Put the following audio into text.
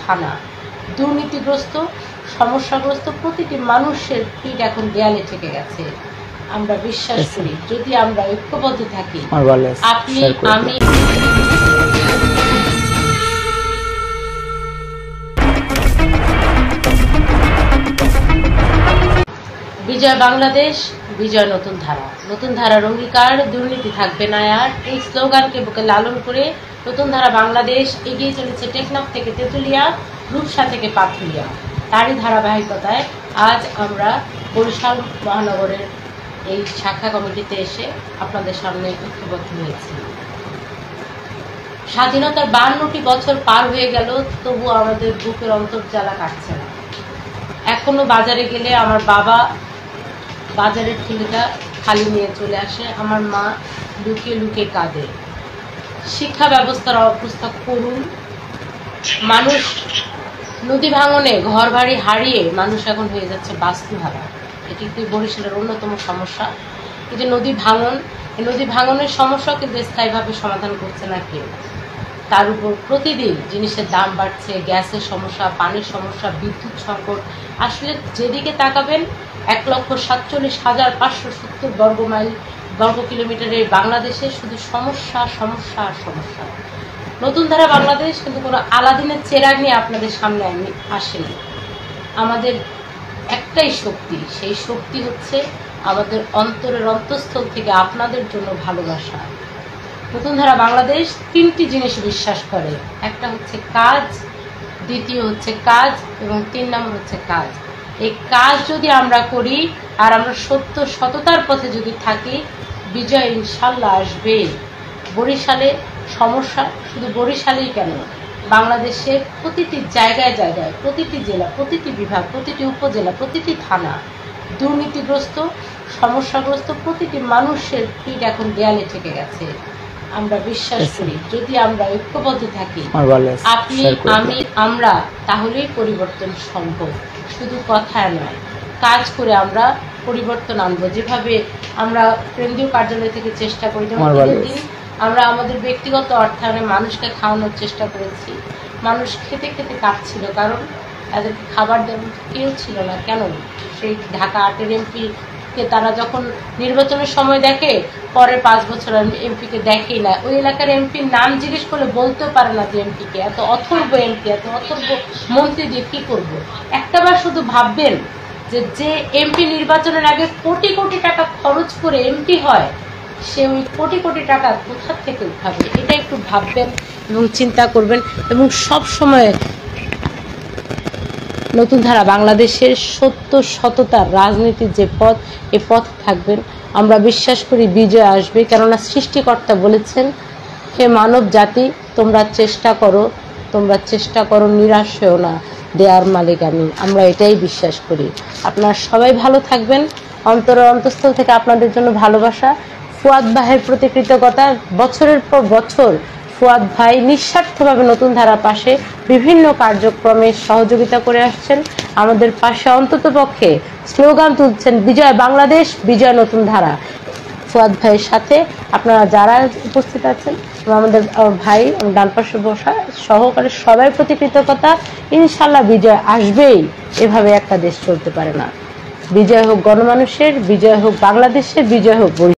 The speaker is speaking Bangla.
থানা, দুর্নীতিগ্রস্ত সমস্যাগ্রস্ত প্রতিটি মানুষের পিঠ এখন দেয়ালে ঠেকে গেছে। আমরা বিশ্বাস করি যদি আমরা ঐক্যবদ্ধ থাকি, আপনি আমি বিজয় বাংলাদেশ, বিজয় নতুন ধারা। নতুন ধারার অঙ্গীকার, দুর্নীতি থাকবে না আর। এই স্লোগানকে বুকে লালন করে নতুন ধারা বাংলাদেশ এগিয়ে চলেছে টেকনাফ থেকে তেঁতুলিয়া, রূপসা থেকে পাথুরিয়া। তারই ধারাবাহিকতায় আজ আমরা বরিশাল মহানগরের এই শাখা কমিটিতে এসে আপনাদের সামনে ঐক্যবদ্ধ হয়েছি। স্বাধীনতার 52টি বছর পার হয়ে গেল, তবু আমাদের বুকের অন্তর্জ্বালা কাটছে না। এখনো বাজারে গেলে আমার বাবা বাজারের থলিটা খালি নিয়ে চলে আসে, আমার মা লুকিয়ে লুকিয়ে কাঁদে। শিক্ষা ব্যবস্থার অবস্থা করুন। মানুষ নদী ভাঙনে ঘর বাড়ি হারিয়ে মানুষ এখন হয়ে যাচ্ছে বাস্তুহারা। এটি একটি বরিশালের অন্যতম সমস্যা। এই যে নদী ভাঙন, এই নদী ভাঙনের সমস্যা কিন্তু স্থায়ীভাবে সমাধান করছে না কেউ। তার উপর প্রতিদিন জিনিসের দাম বাড়ছে, গ্যাসের সমস্যা, পানির সমস্যা, বিদ্যুৎ সংকট। আসলে যেদিকে তাকাবেন 1,47,570 বর্গ কিলোমিটারের বাংলাদেশে শুধু সমস্যা সমস্যা আর সমস্যা। নতুন ধারা বাংলাদেশ কিন্তু কোনো আলাদিনের চেরাগ নিয়ে আপনাদের সামনে আসেনি। আমাদের একটাই শক্তি, সেই শক্তি হচ্ছে আমাদের অন্তরের অন্তঃস্থল থেকে আপনাদের জন্য ভালোবাসা। নতুন ধারা বাংলাদেশ 3টি জিনিস বিশ্বাস করে। একটা হচ্ছে কাজ, দ্বিতীয় হচ্ছে কাজ এবং 3 নম্বর হচ্ছে কাজ। এই কাজ যদি আমরা করি আর আমরা সততার পথে যদি থাকি, বিজয় ইনশাল্লাহ আসবে। বরিশালে সমস্যা শুধু বরিশালেই কেন, বাংলাদেশের প্রতিটি জায়গায় জায়গায়, প্রতিটি জেলা, প্রতিটি বিভাগ, প্রতিটি উপজেলা, প্রতিটি থানা দুর্নীতিগ্রস্ত সমস্যাগ্রস্ত প্রতিটি মানুষের পিঠ এখন দেয়ালে ঠেকে গেছে। আমরা বিশ্বাস করি যদি আমরা ঐক্যবদ্ধ থাকি, আপনি আমি আমরা, তাহলেই পরিবর্তন সম্ভব। শুধু কথায় নয়, কাজ করে আমরা পরিবর্তন আনবো। যেভাবে আমরা কেন্দ্রীয় কার্যালয় থেকে চেষ্টা করি, যেমন আমরা আমাদের ব্যক্তিগত অর্থায়নে মানুষকে খাওয়ানোর চেষ্টা করেছি। মানুষ খেতে খেতে কাটছিল, কারণ তাদেরকে খাবার দেওয়ার কেউ ছিল না। কেন? সেই ঢাকা 8-এর এমপিকে তারা যখন নির্বাচনের সময় দেখে, পরের 5 বছর এমপিকে দেখেই না। ওই এলাকার এমপির নাম জিজ্ঞেস করলে বলতেও পারে না যে এমপিকে। এত অথর্ব এমপি, এত অথর্ব মন্ত্রী দিয়ে কী করবো? একটাবার শুধু ভাববেন যে এমপি নির্বাচনের আগে কোটি কোটি টাকা খরচ করে এমপি হয়, সে ওই কোটি কোটি টাকা কোথা থেকে উঠাবে? এটা একটু ভাববেন এবং চিন্তা করবেন। এবং সব সময় নতুন ধারা বাংলাদেশের সত্য সততার রাজনীতির যে পথ, এ পথ থাকবেন। আমরা বিশ্বাস করি বিজয় আসবে, কেননা সৃষ্টিকর্তা বলেছেন, হে মানব জাতি, তোমরা চেষ্টা করো, নিরাশ হও না, দেয়ার মালিক আমি। আমরা এটাই বিশ্বাস করি। আপনারা সবাই ভালো থাকবেন। অন্তরের অন্তঃস্থল থেকে আপনাদের জন্য ভালোবাসা। ফুয়াদ ভাইয়ের প্রতি কৃতজ্ঞতা। বছরের পর বছর ফুয়াদ ভাই নিঃস্বার্থভাবে নতুন ধারার পাশে বিভিন্ন কার্যক্রমে সহযোগিতা করে আসছেন। আমাদের পাশে অন্ততপক্ষে স্লোগান তুলছেন, বিজয় বাংলাদেশ, বিজয় নতুন ধারা। ফুয়াদ ভাইয়ের সাথে আপনারা যারা উপস্থিত আছেন, আমাদের ভাই ডান পাশে বসা সহকারে সবাই প্রতি কৃতজ্ঞতা। ইনশাল্লাহ বিজয় আসবেই। এভাবে একটা দেশ চলতে পারে না। বিজয় হোক গণমানুষের, বিজয় হোক বাংলাদেশের, বিজয় হোক